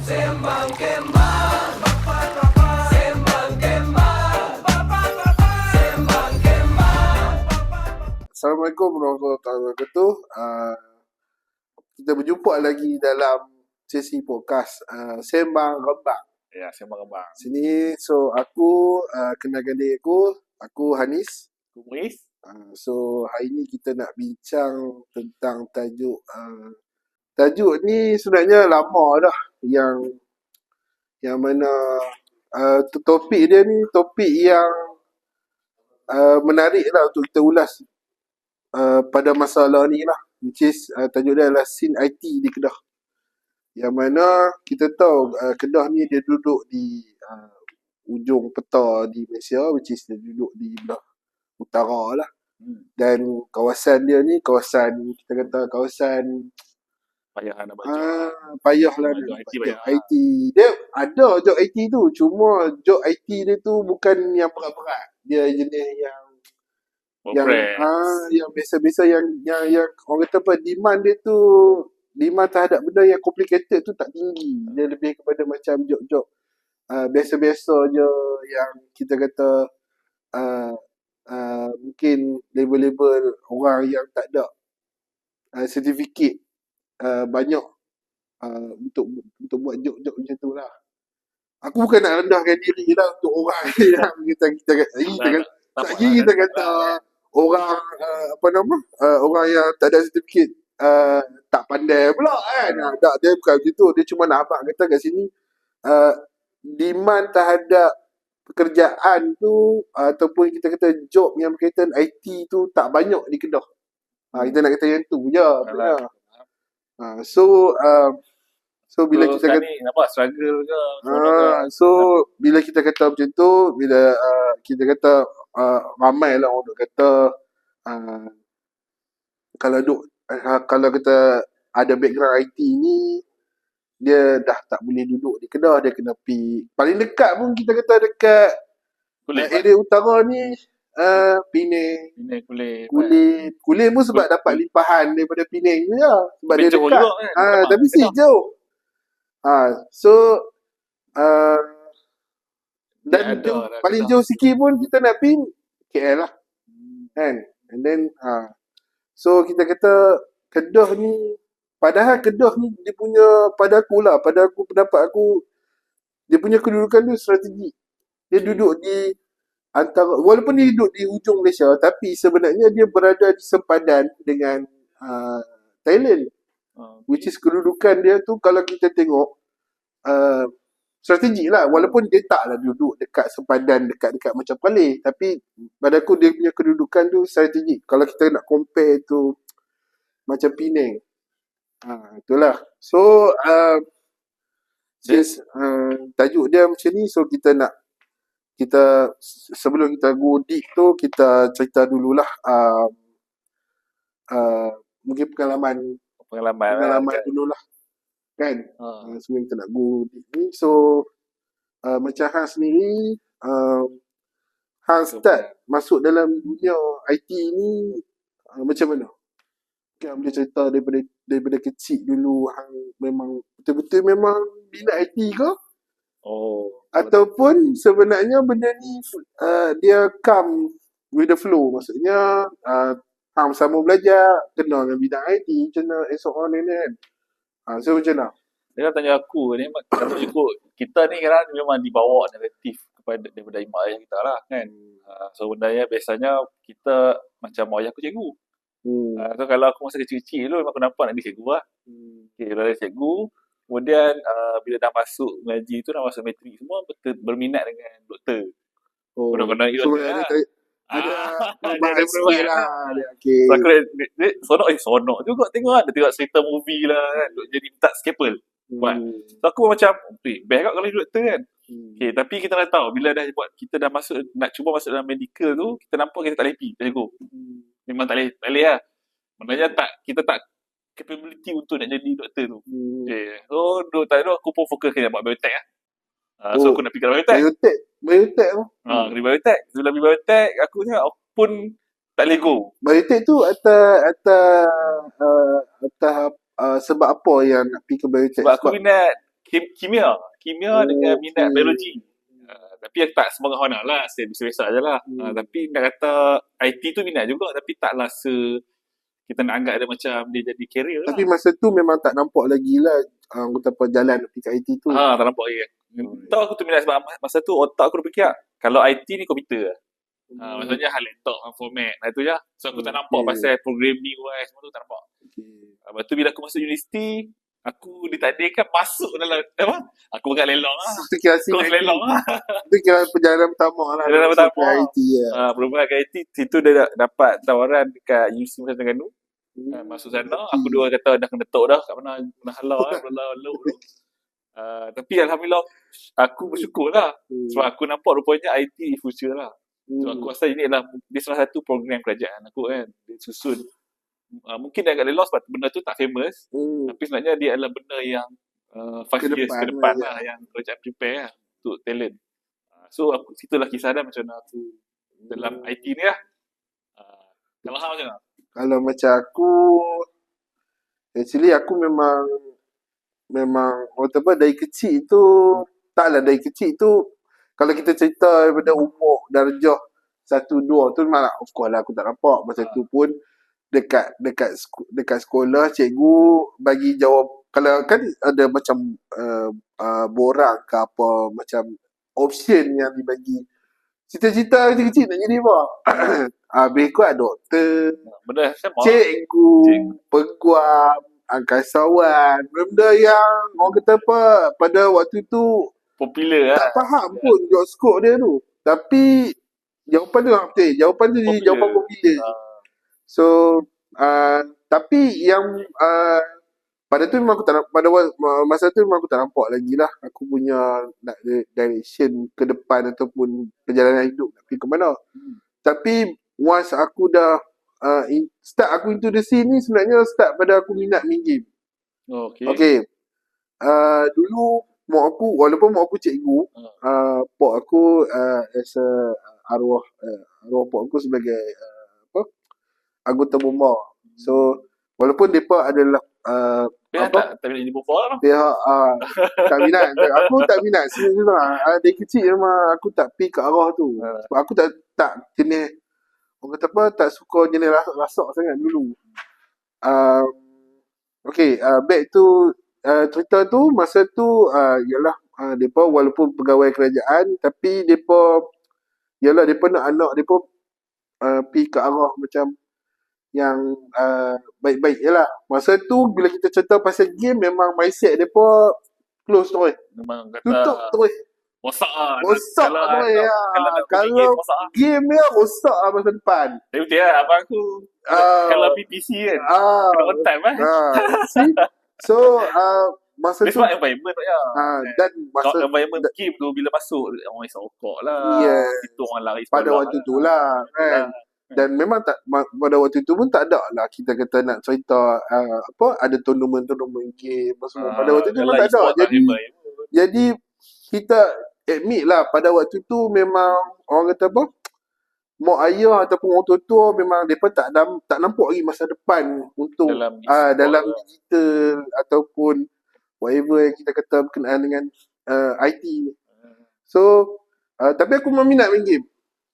Sembang Kembang, Sembang Kembang, Sembang Kembang. Assalamualaikum warahmatullahi wabarakatuh. Kita berjumpa lagi dalam sesi podcast Sembang Rembang. Ya, Sembang Kembang. Sini, so aku kenalkan diri aku Hanis. Kumis. So hari ni kita nak bincang tentang tajuk ni sebenarnya lama dah yang mana topik dia ni topik yang menarik lah untuk kita ulas pada masalah ni lah, which is tajuk dia adalah scene IT di Kedah. Yang mana kita tahu Kedah ni dia duduk di ujung peta di Malaysia, which is dia duduk di belah utara lah. Dan kawasan dia ni kawasan, kita kata kawasan Payah nak baca. payah lah Job nak IT buat payah. job IT. Dia ada job IT tu, cuma job IT dia tu bukan yang berat-berat. Dia jenis yang yang biasa-biasa yang orang kata apa, demand dia tu, demand terhadap benda yang complicated tu tak tinggi. Dia lebih kepada macam job-job biasa-biasa je yang kita kata mungkin label-label orang yang tak ada sertifikat banyak untuk buat job-job macam tu lah. Aku bukan nak rendahkan diri lah untuk orang yang kita kata orang orang yang tak ada sertifikat tak pandai pula kan. Tak, dia bukan macam tu. Dia cuma nak abang kata kat sini demand terhadap pekerjaan tu ataupun kita kata job yang berkaitan IT tu tak banyak di Kedah. Kita nak kata yang tu je. So bila kita kata ni nampak struggle ke? so bila kita kata macam tu, bila kita kata ramai lah orang duk kata kalau kita ada background IT ni, dia dah tak boleh duduk di Kedah, dia kena pergi paling dekat pun kita kata dekat area utara ni, Penang, Kulim pun sebab dapat limpahan daripada Penang je lah, sebab dia jauh dekat juga kan? tapi si jauh. So dan paling jauh sikit pun kita nak pergi KL lah kan. And then so kita kata Kedah ni, padahal Kedah ni dia punya, pada pendapat aku dia punya kedudukan tu strategik. Dia duduk di antara, walaupun dia duduk di ujung Malaysia, tapi sebenarnya dia berada di sempadan dengan Thailand. Which is kedudukan dia tu kalau kita tengok strategik lah, walaupun dia taklah duduk dekat sempadan, dekat macam Perlis, tapi pada aku dia punya kedudukan tu strategik kalau kita nak compare tu macam Penang. Itulah. So since tajuk dia macam ni, so kita sebelum kita go deep tu, kita cerita dululah mungkin pengalaman dululah kan. Sebelum kita nak go deep ni, so macam Han sendiri, Han start masuk dalam dunia IT ni macam mana? Mungkin boleh cerita daripada kecil dulu, Han memang betul-betul memang minat IT ke? Ataupun sebenarnya benda ni dia come with the flow, maksudnya Han sama belajar, kenal dengan bidang IT, macam mana and so on kan. So macam mana? Dia kan tanya aku ni, kalau ikut kita ni kan memang dibawa naratif daripada imak ayah kita lah kan. So benda yang biasanya kita macam ayah aku cikgu. So kalau aku masa kecil-kecil dulu, memang aku nampak nak jadi cikgu lah. Kalau dia cikgu, kemudian bila dah masuk mengaji tu, dah masuk matrik semua, berminat dengan doktor. Kena doktor lah. Ada sikit lah. Okay. So aku sonok juga tengok ada tengok cerita movie lah kan, duk jadi minta scalpel. So aku macam best kat kalau doktor kan. Okay, tapi kita dah tahu bila dah buat, kita dah masuk, nak cuba masuk dalam medical tu, kita nampak kita tak boleh pergi cikgu. Memang tak boleh lah. Maknanya kita tak capability untuk nak jadi doktor tu. Okay. So aku pun fokus ke buat biotech lah. So aku nak pergi biotech tu. Kena biotech. Sebelum pergi biotech, aku pun tak boleh go. Biotech tu atas sebab apa yang nak pergi ke biotech? Sebab aku minat kimia dengan minat Okey. biologi. Tapi aku tak semangat honor lah, biasa-biasa je lah. Tapi nak kata IT tu minat juga, tapi taklah kita nak anggap dia macam dia jadi career lah. Tapi masa tu memang tak nampak lagi lah kata apa jalan pergi kat IT tu. Tak nampak lagi. Tahu aku tu minat sebab masa tu otak aku dah fikir kalau IT ni komputer lah. Maksudnya hal laptop, format, itu je. So aku tak nampak pasal programming UI semua tu tak nampak. Lepas tu bila aku masuk universiti, aku ditakdirkan masuk dalam apa? Aku pegang lelong lah. Itu kira asing Kos lelong lah. Itu kira perjalanan pertama lah. Perjalanan masuk pertama. ke IT ya. Perhubungan ke IT, situ dia dapat tawaran dekat UC Masa Terengganu. Masuk sana, aku dua kata dah kena tok dah kat mana halau lah, belok tu. Tapi Alhamdulillah, aku bersyukur lah. Sebab aku nampak rupanya IT future lah. So aku rasa ini adalah dia salah satu program kerajaan aku kan. Dia susun. Mungkin dia agak lelos sebab benda tu tak famous. Tapi sebenarnya dia adalah benda yang 5 years ke depan lah yang kerajaan prepare lah untuk talent. So situlah kisah dah macam mana aku dalam IT ni lah. Kalau hang macam mana? Kalau macam aku, actually aku memang dari kecil tu, taklah dari kecil tu, kalau kita cerita daripada umur darjah 1-2 tu memang of course lah aku tak nampak. Masa tu pun dekat sekolah cikgu bagi jawab, kalau kan ada macam borang ke apa, macam option yang dibagi. Cita-cita kecil-kecil nak jadi apa? Habis kuat doktor, Benda sama. cikgu, peguam, angkasawan. Benda yang orang kata apa, pada waktu tu Popular lah. tak faham pun job scope dia tu. Tapi jawapan tu jawapan tu jadi jawapan popular. So tapi yang pada tu memang aku tak pada masa tu memang aku tak nampak lagi lah aku punya nak direction ke depan ataupun perjalanan hidup nak pergi ke mana. Tapi once aku dah start aku into the scene ni sebenarnya start pada aku minat main game. Okay. Dulu mak aku, walaupun mak aku cikgu, pak aku as a arwah pak aku sebagai anggota bomba. So walaupun mereka adalah Tak boleh jadi bomba lah. pihak tak minat. Aku tak minat sebenarnya. Dari kecil memang aku tak pergi ke arah tu. Sebab aku tak jenis orang kata apa, tak suka jenis rasak sangat dulu. Okay, back to cerita tu, masa tu ialah mereka walaupun pegawai kerajaan tapi mereka nak anak mereka pergi ke arah macam yang baik-baik je lah. Masa tu bila kita cerita pasal game memang mindset mereka close terus. Memang kata Tutup terus. rosak lah. Rosak terus ya. Kalau game dia rosak lah masa depan. Tapi betul lah abang aku kalau PPC kan kena on time lah. See? So masa tu Sebab environment tak ya. dan masa Environment game tu bila masuk orang isap rokok lah. Yes. Itu orang lari pada sekolah waktu tu lah kan. Dan memang tak pada waktu tu pun tak ada lah kita kata nak cerita ada tournament game semua. Pada waktu tu memang tak ada. Jadi kita admit lah pada waktu tu memang orang kata apa, mak ayah ataupun orang tua memang mereka tak nampak lagi masa depan untuk dalam digital ataupun whatever yang kita kata berkenaan dengan IT. So tapi aku memang minat main game.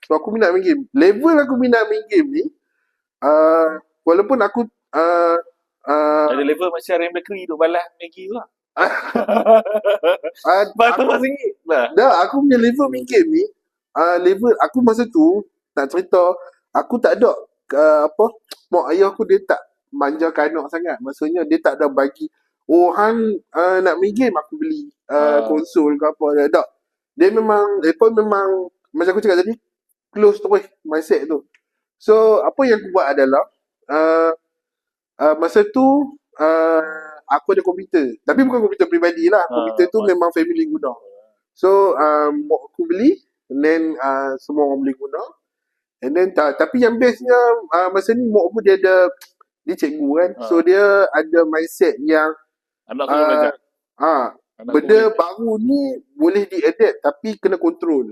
So aku minat main game. Level aku minat main game ni walaupun aku ada level macam Ryan Bakery duk balas Maggi tu lah. Batu RM4 lah. Dah aku punya level main game ni level aku masa tu tak cerita aku tak ada mak ayah aku dia tak manjakan anak sangat. Maksudnya dia tak ada bagi hang nak main game aku beli konsol ke apa tak. Dia memang macam aku cakap tadi close terus mindset tu. So apa yang aku buat adalah masa tu aku ada komputer. Tapi bukan komputer peribadi lah. Komputer tu memang family guna. So mak aku beli and then semua orang boleh guna. And then tapi yang bestnya masa ni mak aku dia cikgu kan. So dia ada mindset yang anak aku belajar. Benda baru ni boleh di-adapt tapi kena kontrol.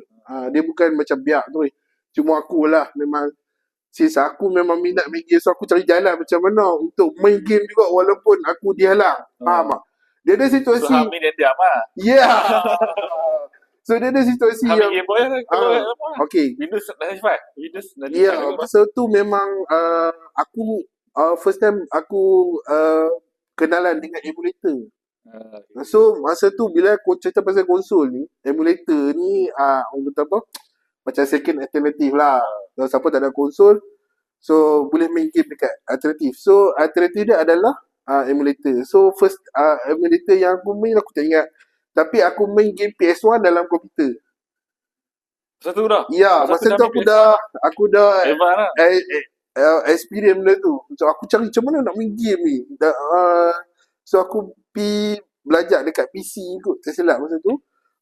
Dia bukan macam biak tu. Cuma akulah memang since aku memang minat main game, so aku cari jalan macam mana untuk main game juga walaupun aku dihalang. Faham tak? Dia ada So situasi. Hamin yang diam lah. Yeah. So dia ada situasi Hamin yang Game Boy lah kalau ah, apa. okay. Windows 95. Windows 95 Ya, kan? masa tu memang aku first time aku kenalan dengan emulator. So masa tu bila aku cerita pasal konsol ni, emulator ni orang kata apa? Macam second alternative lah. Kalau siapa tak ada konsol, so boleh main game dekat alternatif. So alternatif dia adalah emulator. So first emulator yang aku main aku tak ingat. Tapi aku main game PS1 dalam komputer. Satu dah. Ya, masa tu aku dah Evan lah. experience benda tu. So aku cari macam mana nak main game ni. So aku pergi belajar dekat PC kot, tak silap masa tu.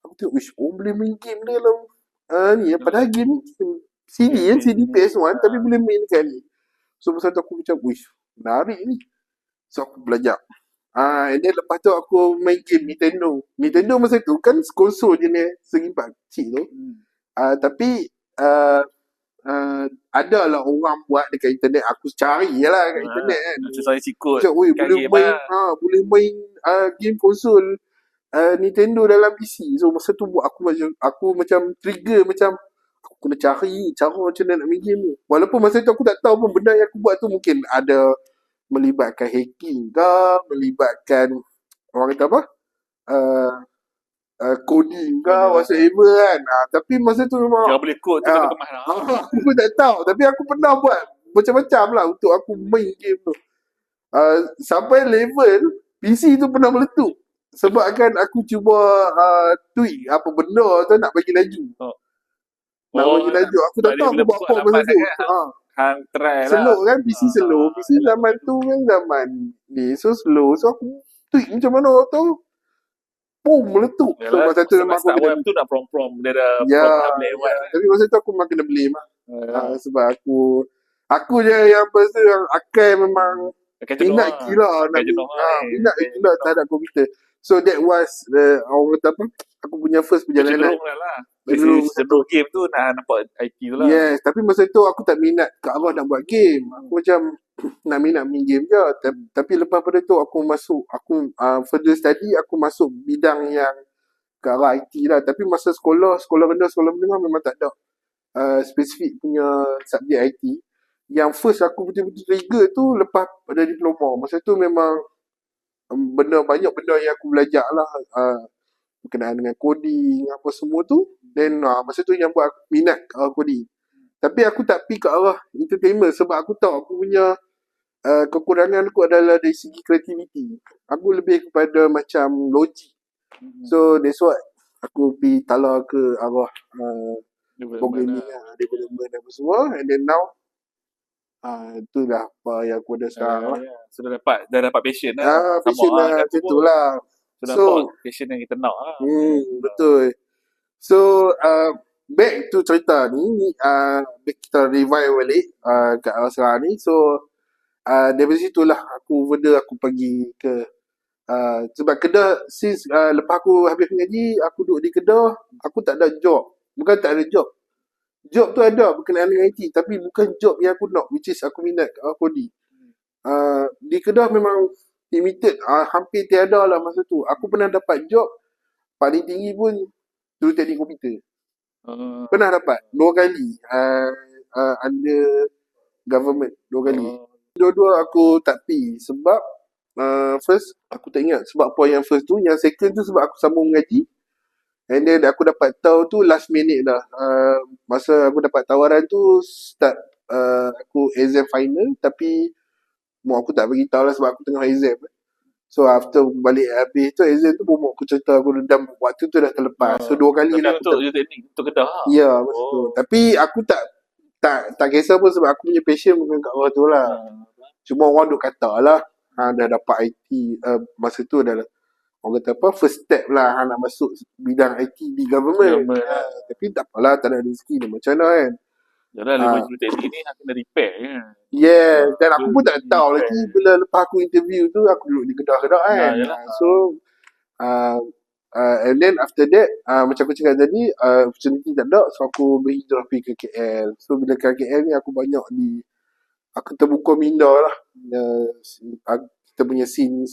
Aku tengok, wish, boleh main game dia dalam ni. Padahal game ni CD kan, CD PS1 tapi boleh main dekat ni. So masa tu aku macam, wish, menarik ni. So aku belajar. And then lepas tu aku main game Nintendo. Nintendo masa tu kan konsol jenis segi empat kecil tu. Tapi ada lah orang buat dekat internet. Aku cari je lah kat internet kan. Macam saya sikut. Macam, boleh game main lah. boleh main game konsol Nintendo dalam PC. So masa tu buat aku macam trigger, macam aku kena cari cara macam mana nak main game ni. Walaupun masa tu aku tak tahu pun benda yang aku buat tu mungkin ada melibatkan hacking ke, melibatkan orang kata apa? Coding ke, whatsoever kan. Tapi masa tu memang Jangan boleh kod tu kena kemas lah. aku pun tak tahu. Tapi aku pernah buat macam-macam lah untuk aku main game tu. Sampai level PC tu pernah meletup. Sebab kan aku cuba tweak apa benda tu nak bagi laju. Nak bagi laju. Aku tak tahu aku buat apa masa tu. Hang try lah. Slow kan, PC slow. PC zaman tu kan zaman ni. So slow. So aku tweak macam mana tu. Boom, meletup. So masa tu memang aku kena tu nak prom-prom. Dia ada Ya, prom boleh buat. tapi masa tu aku memang kena blame lah. Sebab aku je yang pasal yang akal memang minat gila nak minat gila terhadap komputer. So that was orang kata apa? Aku punya first perjalanan. Cenderung game tu nak nampak IT tu lah. Yes, tapi masa tu aku tak minat ke arah nak buat game. Aku macam nak minat main game je. Tapi lepas pada tu aku further study, aku masuk bidang yang ke arah IT lah. Tapi masa sekolah menengah memang tak ada spesifik punya subjek IT. Yang first aku betul-betul trigger tu lepas pada diploma. Masa tu memang banyak benda yang aku belajar lah. Berkenaan dengan coding, apa semua tu. Then masa tu yang buat aku minat ke arah coding. Tapi aku tak pergi ke arah entertainment sebab aku tahu aku punya kekurangan aku adalah dari segi creativity. Aku lebih kepada macam logik. So that's why aku pergi tala ke arah programming lah, development apa semua. And then now tu dah apa yang aku ada sekarang lah. So dah dapat passion lah. Passion lah, macam tu lah. So passion yang kita nak lah. Betul. So back to cerita ni, back kita revive balik kat arah sekarang ni. So dari situ lah aku pergi ke sebab Kedah since lepas aku habis mengaji, aku duduk di Kedah, aku tak ada job. Bukan tak ada job. Job tu ada berkenaan dengan IT, tapi bukan job yang aku nak, which is aku minat coding. Di Kedah memang limited, hampir tiada lah masa tu. Aku pernah dapat job paling tinggi pun dulu teknik komputer. Pernah dapat 2 kali under government 2 kali. Dua-dua aku tak pergi sebab first aku tak ingat sebab apa yang first tu. Yang second tu sebab aku sambung mengaji. And then aku dapat tahu tu last minute dah. Masa aku dapat tawaran tu start aku exam final, tapi mak aku tak bagi tahu lah sebab aku tengah exam. So after balik habis tu exam tu, mak aku cerita aku dah waktu tu dah terlepas. So 2 kali lah untuk teknik untuk Kedah lah. Ya, masa tu. Tapi aku tak kisah pun sebab aku punya passion bukan kat arah tu lah. Cuma orang duk kata lah dah dapat IT masa tu adalah orang kata apa, first step lah nak masuk bidang IT di government. Tapi tak apalah, tak ada rezeki ni macam mana kan. Yalah, lima teknik ni nak kena repair kan. Yes, dan aku pun tak tahu lagi bila lepas aku interview tu, aku duduk di Kedah kan. So and then after that macam aku cakap tadi, opportunity tak ada, so aku berhijrah pergi ke KL. So bila ke KL ni aku banyak aku terbuka minda lah kita punya scene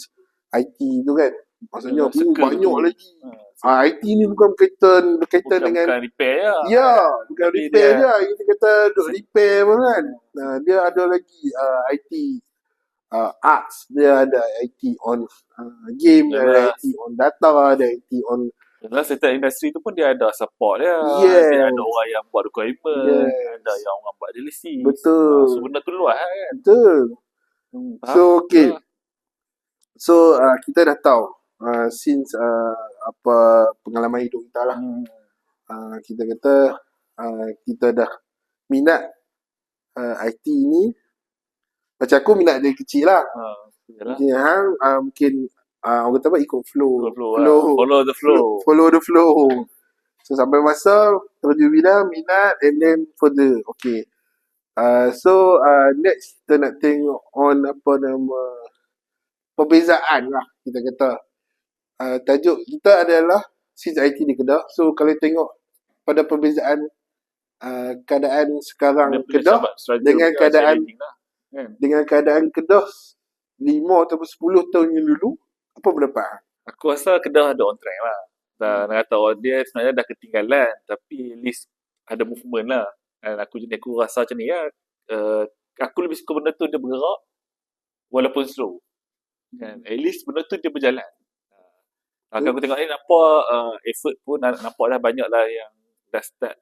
IT tu kan. Maksudnya suka banyak tu. lagi. IT ni bukan berkaitan dengan Bukan repair je. ya, bukan Tapi repair dia- je. Kita kata duk repair pun kan. Dia ada lagi IT arts, dia ada IT on game, dia ada Yalah. IT on data, ada IT on Dalam setiap industri tu pun dia ada support dia. Yes. Dia ada orang yang buat requirement. Yes. Ada yang orang buat release. Betul. So benda tu luas kan. betul. Faham? So okay. So kita dah tahu since apa pengalaman hidup kita lah. Kita kata kita dah minat IT ni. Macam aku minat dari kecil lah. Yalah. Mungkin hang mungkin orang kata apa, ikut flow. Follow the flow. Follow the flow. So sampai masa terjun bidang, minat, and then further. Okay. So next kita nak tengok on apa nama perbezaan lah kita kata. Tajuk kita adalah since IT di Kedah. So kalau tengok pada perbezaan keadaan sekarang Dia punya Kedah struggle dengan dia keadaan challenging lah, kan? dengan keadaan Kedah 5 ataupun 10 tahun yang dulu, apa pendapat hang? Aku rasa Kedah ada on track lah. Dan kata orang dia sebenarnya dah ketinggalan, tapi at least ada movement lah. Dan aku rasa macam ni lah. Aku lebih suka benda tu dia bergerak walaupun slow. Kan? At least benda tu dia berjalan. Kalau aku tengok ni nampak effort pun nampak dah banyak lah yang dah start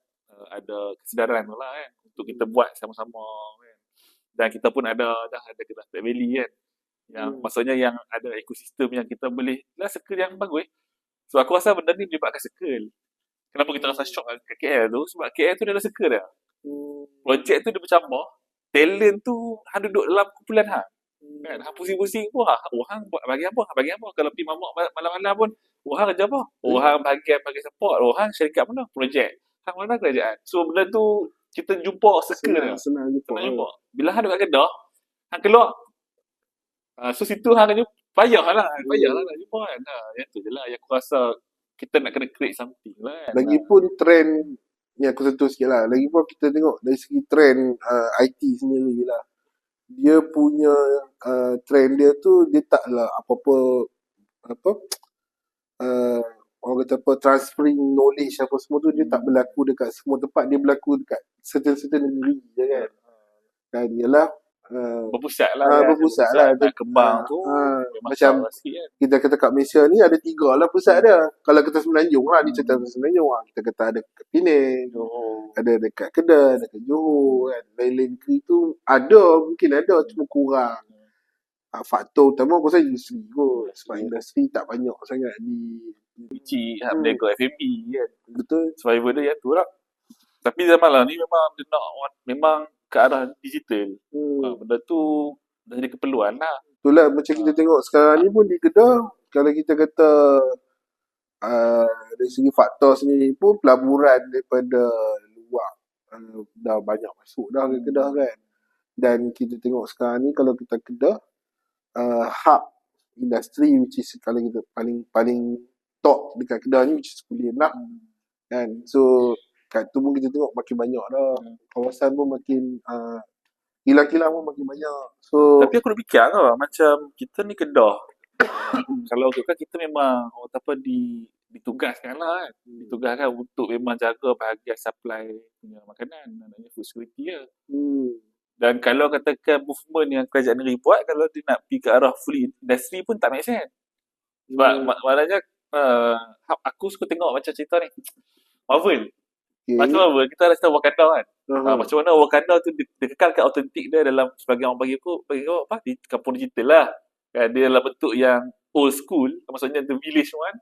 ada kesedaran tu lah kan. Untuk kita buat sama-sama kan. Dan kita pun dah ada Kedah Tech Valley kan. Yang maksudnya yang ada ekosistem yang kita boleh lah circle yang bagus. So aku rasa benda ni menyebabkan circle. Kenapa kita rasa shock kat KL tu? Sebab KL tu dia ada circle dah. Projek tu dia bercambah. Talent tu hang duduk dalam kumpulan hang. Kan? Hang pusing-pusing pun hang buat bagi apa? Bagi apa? Kalau pergi mamak malam-malam pun hang kerja apa? Hang bagi support. Hang syarikat mana? Projek. Hang mana kerajaan? So benda tu kita jumpa circle dah. Senang jumpa. Bila hang duduk kat Kedah, hang keluar. So situ hang akan jumpa. Payahlah nak jumpa kan. Yang tu je lah yang aku rasa kita nak kena create something lah kan. Lagipun trend ni aku sentuh sikit lah. Lagipun kita tengok dari segi trend IT sendiri lah. Dia punya trend dia tu, dia taklah apa-apa orang kata apa, transferring knowledge apa semua tu, dia tak berlaku dekat semua tempat. Dia berlaku dekat certain negeri je kan. Dan ialah berpusat lah berpusat lah. nak kembang tu macam sikit kan. kita kata kat Malaysia ni ada 3 lah pusat dia. Kalau kita Semenanjung lah, dia cerita Semenanjung lah. Kita kata ada kat Penang, ada dekat Kedah, ada dekat Johor kan. Lain-lain negeri tu mungkin ada, cuma kurang. Faktor utama aku rasa industri kot. Sebab industri tak banyak sangat di Kecil berniaga F&B kan. betul. Survivor dia yang tu lah. Tapi zaman lah ni memang ke arah digital. Benda tu dah jadi keperluan lah. Itulah macam kita tengok sekarang ni pun di Kedah, kalau kita kata dari segi faktor sendiri pun pelaburan daripada luar dah banyak masuk dah ke Kedah kan. Dan kita tengok sekarang ni kalau kita Kedah hub industri which is kalau kita paling top dekat Kedah ni which is Kulim lah kan. So kat tu pun kita tengok makin banyak dah. Kawasan pun makin kilang-kilang pun makin banyak. So Tapi aku dah fikir lah, macam kita ni Kedah. Kalau kan kita memang ditugaskan lah kan. Ditugaskan untuk memang jaga bahagian supply punya makanan. Namanya food security lah. Dan kalau katakan movement yang kerajaan negeri buat, kalau dia nak pergi ke arah full industry pun tak make sense. Sebab maknanya aku suka tengok macam cerita ni. Marvel. Macam Marvel, kita dah tahu Wakanda kan. Macam mana Wakanda tu dia kekalkan autentik dia dalam sebagai orang bagi aku apa di kampung digital lah. Kan, dia dalam bentuk yang old school, maksudnya the village one.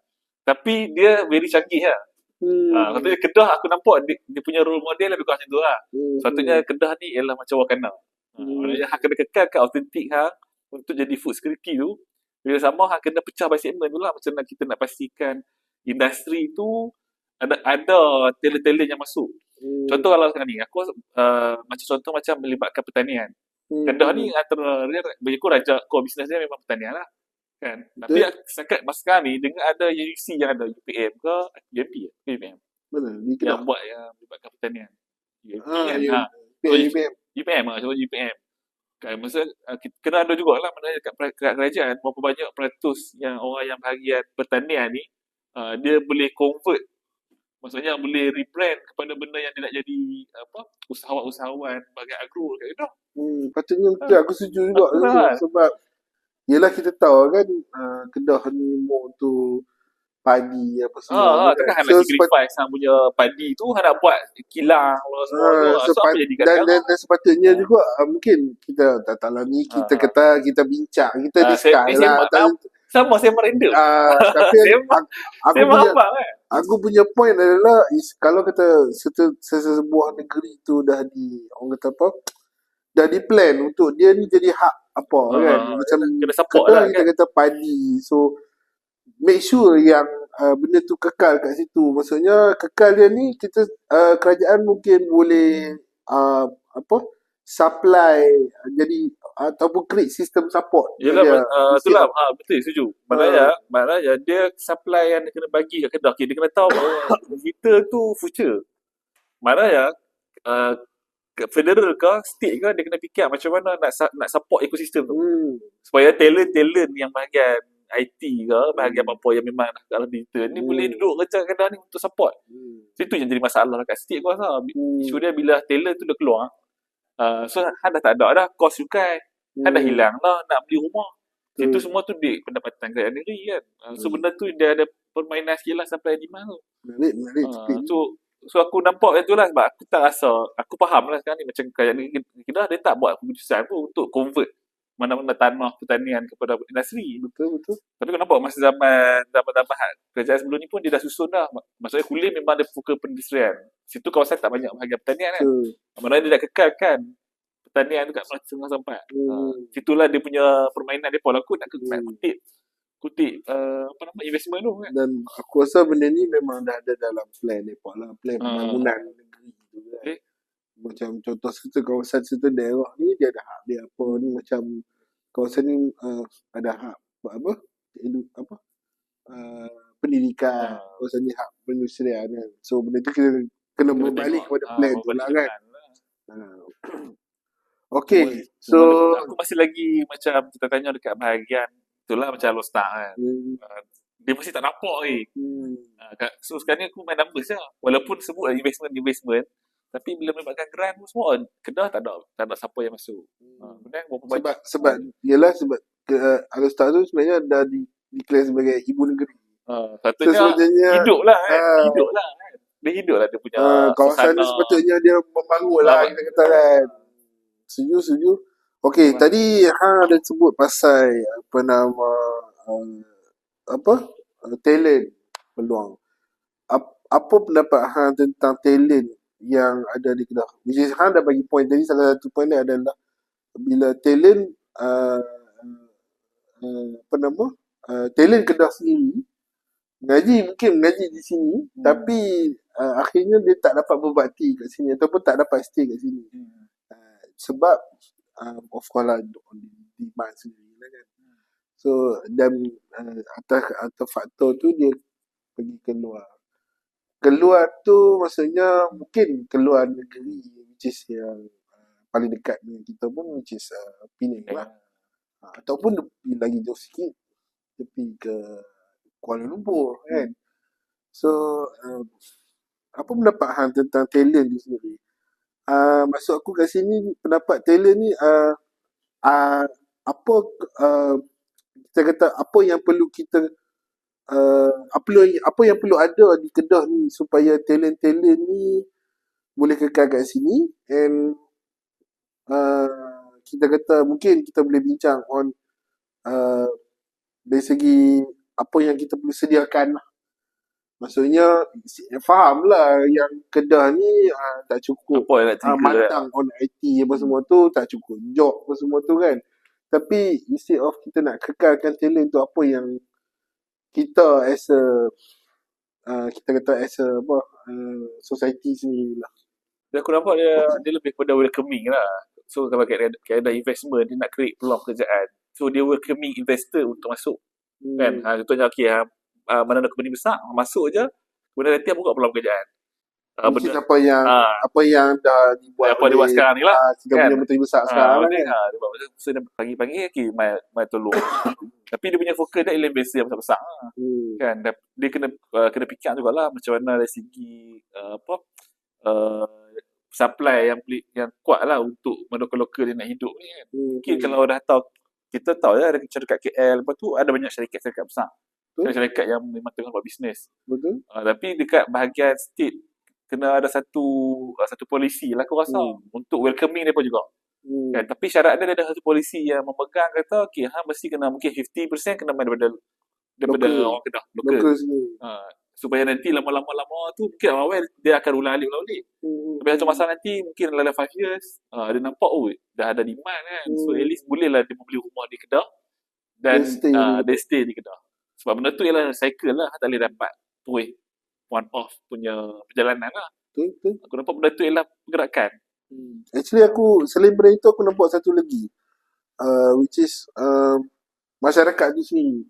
Tapi dia very canggih lah. Katanya Kedah aku nampak dia punya role model lebih kurang macam tu lah. Satunya Kedah ni ialah macam Wakanda. Maknanya hang kena kekalkan autentik hang untuk jadi food security tu. Bila sama hang kena pecah by segment tu lah. Macam mana kita nak pastikan industri tu ada talent-talent yang masuk. Contoh kalau sekarang ni aku macam contoh macam melibatkan pertanian. Kedah ni antara bagi aku raja core business dia memang pertanian lah. Kan? Tapi setakat masa sekarang ni dengan ada UC yang ada UPM ke UMP UPM. Mana? Yang buat yang melibatkan pertanian. UMP kan. UPM. UPM lah, contoh UPM. Kan, maksudnya kena ada jugalah mana dekat kerajaan berapa banyak peratus yang orang yang bahagian pertanian ni dia boleh convert, maksudnya boleh rebrand kepada benda yang dia nak jadi usahawan-usahawan bahagian agro kat Kedah. Patutnya betul, aku setuju juga Aku tu. kan. Sebab yelah kita tahu kan Kedah ni more tu padi apa semua Tu kan kan. hang nak sacrifice hang punya padi tu, hang nak buat kilang lah semua tu. So apa jadikan sekarang? dan sepatutnya juga mungkin kita tak ni kita kata kita bincang, kita discuss lah. Sama sembang random. Tapi aku punya point adalah kalau kata sebuah negeri tu dah orang kata apa, dah di plan untuk dia ni jadi hak apa kan, macam kena support Kedah lah kita kan. kata padi, so make sure yang benda tu kekal kat situ. Maksudnya kekal dia ni kita kerajaan mungkin boleh supply jadi ataupun create sistem support. Yelah, itulah betul, setuju. Maknanya dia supply yang dia kena bagi kat Kedah. Dia kena tahu bahawa kita tu future. Maknanya federal ke state ke dia kena fikir macam mana nak support ekosistem tu. Supaya talent yang bahagian IT ke, bahagian apa yang memang nak dalam digital ni boleh duduk kerja kat Kedah ni untuk support. Itu yang jadi masalah kat state aku rasa. Isu dia bila talent tu dah keluar, so han dah tak ada dah kos cukai. Han dah hilang lah nak beli rumah. Itu semua tu duit pendapatan kerajaan negeri kan. So benda tu dia ada permainan sikit lah supply demand tu. Menarik. So aku nampak itu lah sebab aku tak rasa, aku faham lah sekarang ni macam kerajaan negeri Kedah dia tak buat keputusan pun untuk convert mana-mana tanah pertanian kepada industri. Betul. Tapi kau nampak masa zaman kerajaan sebelum ni pun dia dah susun dah. Maksudnya Kulim memang ada fokus perindustrian. Situ kawasan tak banyak bahagian pertanian kan. Mana dia dah kekalkan pertanian tu kat Tengah Sampat. Situlah dia punya permainan dia pun aku nak kutip investment tu kan. Dan aku rasa benda ni memang dah ada dalam plan mereka lah, plan pembangunan negeri tu kan. Macam contoh kawasan certain daerah ni dia ada hak dia apa ni, macam kawasan ni ada hak pendidikan, kawasan ni hak perindustrian kan. So benda tu kita kena berbalik kepada plan tu lah kan. Okay, so aku masih lagi macam kita tanya dekat bahagian itulah macam Lostar kan. Dia masih tak nampak so sekarang ni aku main numbers lah. Walaupun sebut investment, tapi bila melibatkan grant semua, Kedah tak ada siapa yang masuk. Sebab Alostar tu sebenarnya dah declare sebagai ibu negeri. Satunya hidup lah kan. Dia hidup lah dia punya kawasan ni sepatutnya dia membangun lah kita kata kan. Setuju. Okay, tadi ada sebut pasal talent peluang. Apa pendapat hang tentang talent yang ada di Kedah? Which is hang dah bagi point tadi, salah satu point dia adalah bila talent talent Kedah sendiri mungkin mengaji di sini tapi akhirnya dia tak dapat berbakti kat sini ataupun tak dapat stay kat sini. Sebab of course lah demand sendiri lah kan. So dan atas faktor tu dia pergi keluar tu maksudnya mungkin keluar negeri which is yang paling dekat dengan kita pun, which is Penang lah. Ataupun lagi jauh sikit tepi ke Kuala Lumpur kan. So apa pendapat hang tentang talent ni sendiri? Maksud aku kat sini pendapat talent ni kita kata apa yang perlu kita apa yang perlu ada di Kedah ni supaya talent ni boleh kekal kat sini, and kita kata mungkin kita boleh bincang on dari segi apa yang kita perlu sediakan lah. Maksudnya faham lah yang Kedah ni tak cukup matang on IT apa semua tu, tak cukup job apa semua tu kan. Tapi instead of kita nak kekalkan talent tu, apa yang kita as a society sendiri lah. Aku nampak dia lebih kepada welcoming lah. So kalau ada investment, dia nak create peluang pekerjaan. So dia welcoming investor untuk masuk. Kan? Contohnya mana ada company besar, masuk je, kemudian nanti buka peluang pekerjaan. Which is benda apa yang dah dibuat apa dia buat oleh sekarang ni lah. kita Kan? punya menteri besar sekarang Dia, kan. dia buat so dia pagi-pagi okay, mai tolong. Tapi dia punya fokus dia ialah investasi yang besar-besar. Kan? Dia kena fikir jugalah macam mana dari segi supply yang kuat lah untuk lokal-lokal dia nak hidup ni kan. Mungkin kalau dah tahu, kita tahu ya ada syarikat KL, lepas tu ada banyak syarikat-syarikat besar. Ada syarikat yang memang tengah buat bisnes. Betul. Tapi dekat bahagian state kena ada satu polisi lah aku rasa untuk welcoming mereka juga. Kan? Tapi syarat dia ada satu polisi yang memegang kata okey mesti kena mungkin 50% kena main daripada orang Kedah lokal sendiri. Supaya nanti lama-lama tu mungkin awal dia akan ulang-alik. Tapi satu masa nanti mungkin dalam 5 years dia nampak dah ada demand kan. So at least bolehlah dia membeli rumah di Kedah dan dia stay di Kedah. Sebab benda tu ialah cycle lah, tak boleh dapat one off punya perjalanan lah. Betul. Aku nampak benda tu ialah pergerakan. Actually selain benda itu aku nampak satu lagi, which is masyarakat tu sendiri.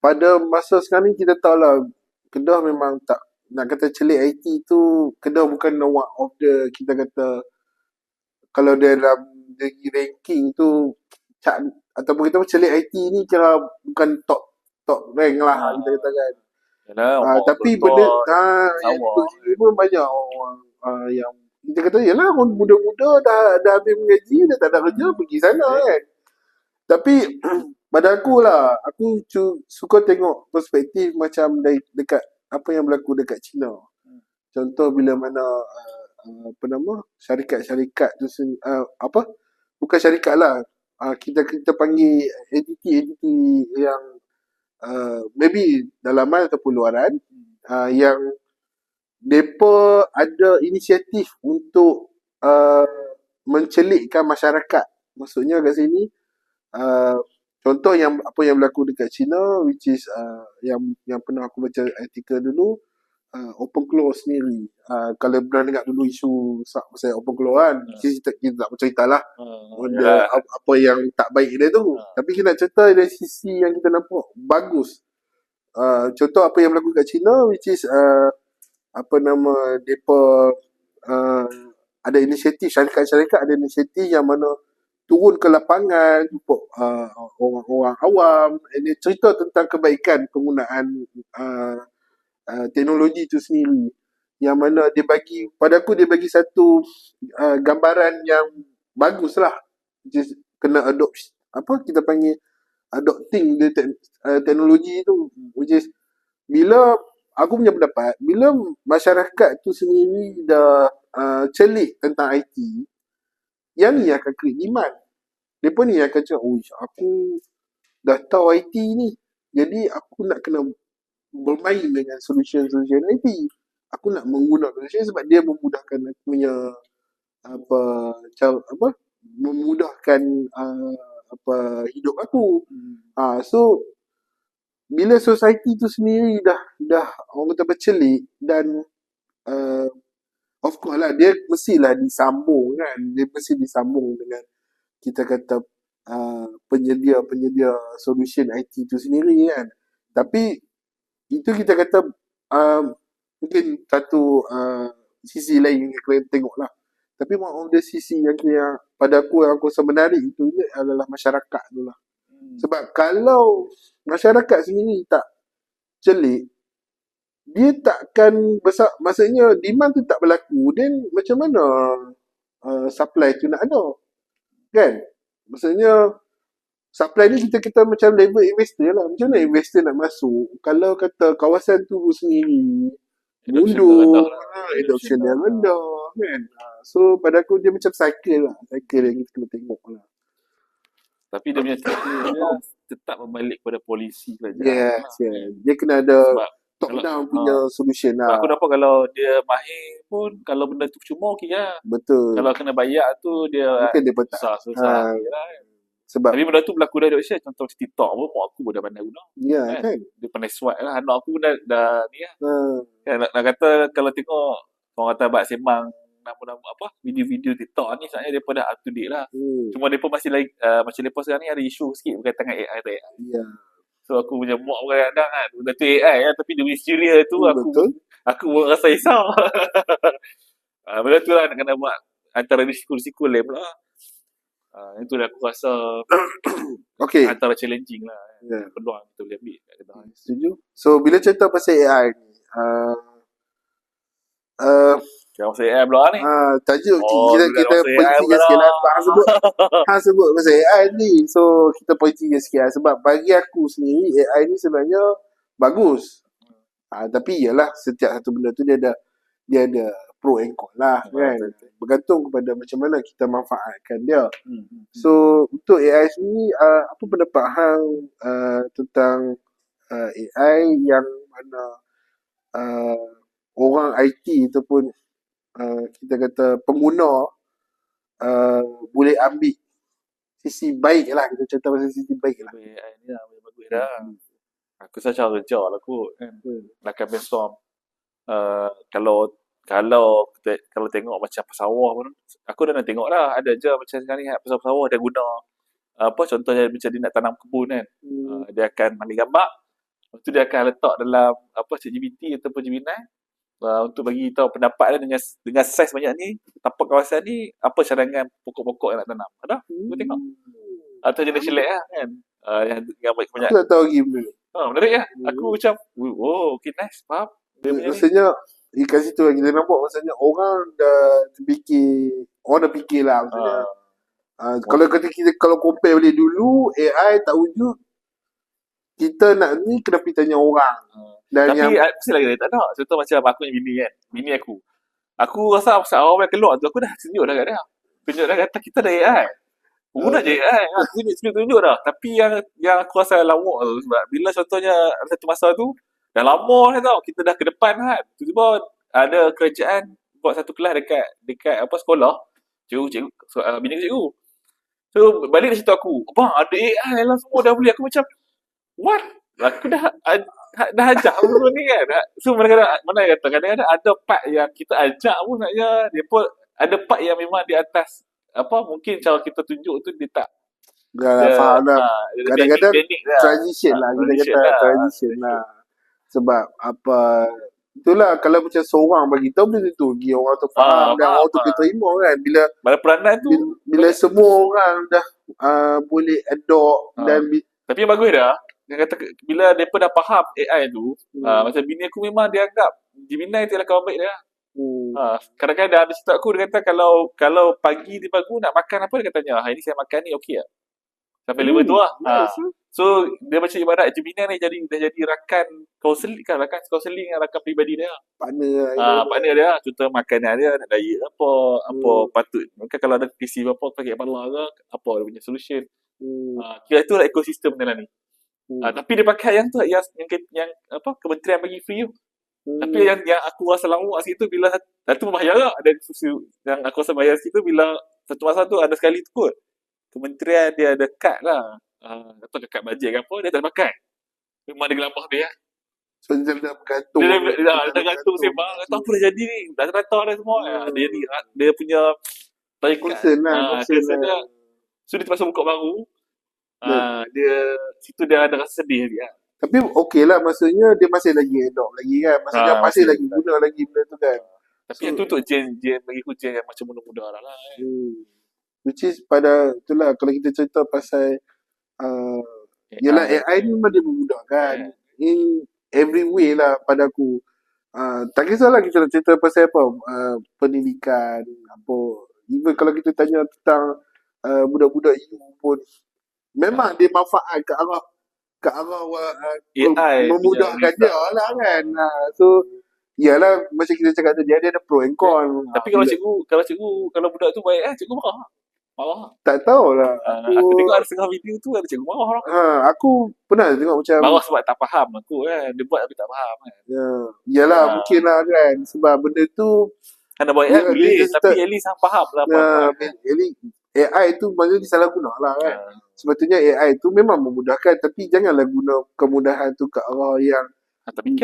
Pada masa sekarang ni kita tahu lah Kedah memang tak nak kata celik IT tu, Kedah bukan one of the, kita kata kalau dia dalam segi ranking tu ataupun kita celik IT ni kira bukan top rank lah kita katakan. Tapi benda yang itu pun banyak orang yang kita kata yalah orang muda-muda dah habis mengaji, dah tak ada kerja, pergi sana kan. Tapi pada aku lah, aku suka tengok perspektif macam dari dekat apa yang berlaku dekat China. Contoh bila mana syarikat-syarikat tu bukan syarikat lah, kita panggil entiti yang maybe dalaman ataupun luaran, yang mereka ada inisiatif untuk mencelikkan masyarakat. Maksudnya kat sini contoh apa yang berlaku dekat China, which is yang pernah aku baca artikel dulu, open close sendiri. Kalau pernah dengar dulu isu pasal open close kan, kita tak bercerita lah apa yang tak baik dia tu. Tapi kita nak cerita dari sisi yang kita nampak bagus. Contoh apa yang berlaku kat China, which is mereka ada inisiatif, syarikat-syarikat ada inisiatif yang mana turun ke lapangan, jumpa orang-orang awam, dia cerita tentang kebaikan penggunaan teknologi itu sendiri. Yang mana dia bagi satu gambaran yang bagus lah. Just kena kita panggil adopting teknologi tu. Which is, bila aku punya pendapat, bila masyarakat tu sendiri dah celik tentang IT, yang ni akan create demand. Mereka ni akan cakap, aku dah tahu IT ni, jadi aku nak kena bermain dengan solution-solution IT. Aku nak menggunakan solution sebab dia memudahkan aku punya memudahkan hidup aku. So bila society tu sendiri dah orang kata bercelik dan of course lah dia mestilah disambung kan, dia mesti disambung dengan kita kata penyedia solution IT tu sendiri kan. Tapi itu kita kata mungkin satu sisi lain yang kita tengok lah. Tapi one of the sisi yang pada aku yang aku sebenarnya itu adalah masyarakat tu lah. Sebab kalau masyarakat sendiri tak celik, dia takkan besar, maksudnya demand tu tak berlaku, then macam mana supply tu nak ada kan. Maksudnya supply ni kita macam level investor lah. Macam mana investor nak masuk kalau kata kawasan tu sendiri mundur, adoption dia rendah kan. So pada aku dia macam cycle yang kita kena tengok lah. Tapi dia punya dia tetap membalik kepada polisi saja. Yes. Dia kena ada top down punya solution lah. Aku nampak kalau dia mahir pun, kalau benda tu cuma okey lah. Betul. Kalau kena bayar tu dia mungkin dia susah. Sebab tapi benda tu berlaku dah Indonesia. Contoh macam TikTok pun, mak aku pun dah pandai guna. Ya kan. Dia pandai swipe lah. Anak aku dah ni lah. Kan, nak kata kalau tengok orang kata abang sembang nama-nama video-video TikTok ni, sebenarnya dia pun dah up to date lah. Cuma dia pun masih lagi macam dia pun sekarang ni ada isu sikit berkaitan dengan AI. Ya. So So aku punya mock kadang-kadang kan, benda tu AI kan, tapi dia punya ceria tu Betul. aku rasa risau. Benda tu lah nak kena buat antara risiko-risiko lain pula. Itulah aku rasa Okay. antara challenging lah. Ya. Peluang kita boleh ambil kat kedai. Setuju. So bila cerita pasal AI ni, Kira pasal AI pula ni. tajuk Oh, kita bila kita pasal AI pointi pula sikit lah. dah. Sebab hang sebut pasal AI ni. So kita pointi sikit lah. Sebab bagi aku sendiri AI ni sebenarnya bagus. Tapi ialah setiap satu benda tu dia ada pro and con lah kan. Bergantung kepada macam mana kita manfaatkan dia. So untuk AI ni apa pendapat hang tentang AI yang mana orang IT ataupun kita kata pengguna boleh ambil sisi baik lah, kita cerita pasal sisi baik lah. AI ni lah bagus dah. Aku rasa cara kerja lah kot kan. Nak akan brainstorm. Kalau tengok macam pesawah pun, aku dah nak tengok dah. Ada je macam sekarang ni pesawah dia guna contohnya macam dia nak tanam kebun kan. Dia akan ambil gambar, lepas tu dia akan letak dalam ChatGPT ataupun Gemini untuk bagi tahu pendapat dia dengan saiz banyak ni, tapak kawasan ni, apa cadangan pokok-pokok yang nak tanam. Ada? Aku tengok. Atau generation lag lah kan. Yang banyak. Aku tak tahu lagi benda ni. Menarik lah. Aku macam, okay nice, faham. Dia punya ni. Maksudnya kat situ lagi kita nampak maksudnya orang dah fikir lah maksudnya. Kalau compare balik dulu AI tak wujud, kita nak ni kena pergi tanya orang. Dan tapi mesti lagi tak ada. Contoh macam aku punya bini kan. Bini aku rasa pasal awal keluar tu aku dah tunjuk dah kat dia. Tunjuk dah kata kita dah AI. Guna je AI. Aku tunjuk dah. Tapi yang aku rasa lawak tu sebab bila contohnya satu masa tu dah lama dah tau. Kita dah ke depan kan. Tiba-tiba ada kerajaan buat satu kelas dekat sekolah. Cikgu bini aku cikgu. So balik dari situ aku, abang ada AI lah semua dah boleh. Aku macam what? Aku dah ajak benda ni kan. So mana kata kadang-kadang ada part yang kita ajak pun sebenarnya dia pun ada part yang memang di atas mungkin cara kita tunjuk tu dia tak faham lah. Kadang-kadang transition lah. Kita kata transition lah. Sebab itulah kalau macam seorang bagi tahu belum tentu lagi orang tu faham dan orang tu boleh terima kan. Bila peranan tu bila semua orang dah boleh adopt dan tapi yang bagus dah dia kata bila mereka dah faham AI tu macam bini aku memang dia anggap Gemini tu adalah kawan baik dia. Kadang-kadang ada cerita aku dia kata kalau pagi dia bagus nak makan apa dia katanya hari ni saya makan ni okey tak? Sampai level tu lah. So dia macam ibarat Gemini ni dah jadi rakan kaunseling rakan peribadi dia. Partner dia. Contoh makanan dia nak diet apa patut. Maka kalau ada PC apa pakai kepala ke apa dia punya solution. Kira itulah ekosistem dalam ni. Tapi dia pakai yang tu yang kementerian bagi free tu. Tapi yang aku rasa lawak sikit tu bila satu bahaya lah. Ada yang aku rasa bahaya sikit tu bila satu masa tu ada sekali tu kot. Kementerian dia ada kad lah. Atau kad bajet ke apa dia tak pakai. Memang dia gelabah dia. So dia dah bergantung. Dia gantung sembang. Kata apa dah jadi ni. Dah rata dah semua. Dia punya concern lah. So dia terpaksa buka baru. Situ dia ada rasa sedih dia. Tapi okey lah maksudnya dia masih lagi adopt lagi kan. Maksudnya masih lagi guna lagi benda tu kan. Tapi itu untuk bagi kucing yang macam muda-muda lah kan. Which is itulah kalau kita cerita pasal yelah AI ni memang dia memudahkan. In every way lah pada aku. Tak kisahlah kita nak cerita pasal pendidikan even kalau kita tanya tentang budak-budak EU pun memang dia manfaat ke arah AI memudahkan dia lah kan. So iyalah macam kita cakap tadi dia ada pro and con. Tapi kalau budak tu baik cikgu marah. Tak tahulah. Aku tengok ada setengah video tu ada cikgu marah lah. Aku pernah tengok macam marah sebab tak faham aku kan. Dia buat tapi tak faham kan. Iyalah mungkin lah kan. Sebab benda tu kena buat AI boleh tapi at least faham lah AI tu maksudnya disalahguna lah kan. Sebetulnya AI tu memang memudahkan tapi janganlah guna kemudahan tu ke arah yang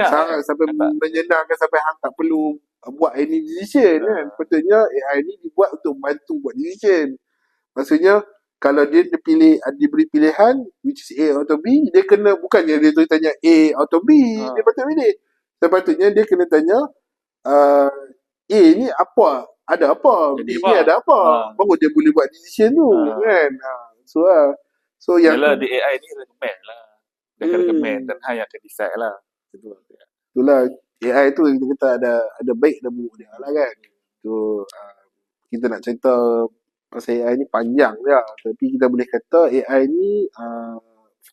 sangat sampai menyenangkan sampai hang tak perlu buat any decision kan. Sepatutnya AI ni dibuat untuk membantu buat decision. Maksudnya kalau dia diberi pilihan which is A atau B, dia kena, bukannya dia tu tanya A atau B, dia patut pilih. Sepatutnya dia kena tanya A ni apa, ada apa, Jadi B apa? ni ada apa, baru dia boleh buat decision tu kan. So yang Yalah, tu, di AI ni recommend lah. Dia akan recommend dan hang yang akan decide lah. itulah AI tu kita kata ada baik dan buruk dia lah kan. So kita nak cerita pasal AI ni panjang je, tapi kita boleh kata AI ni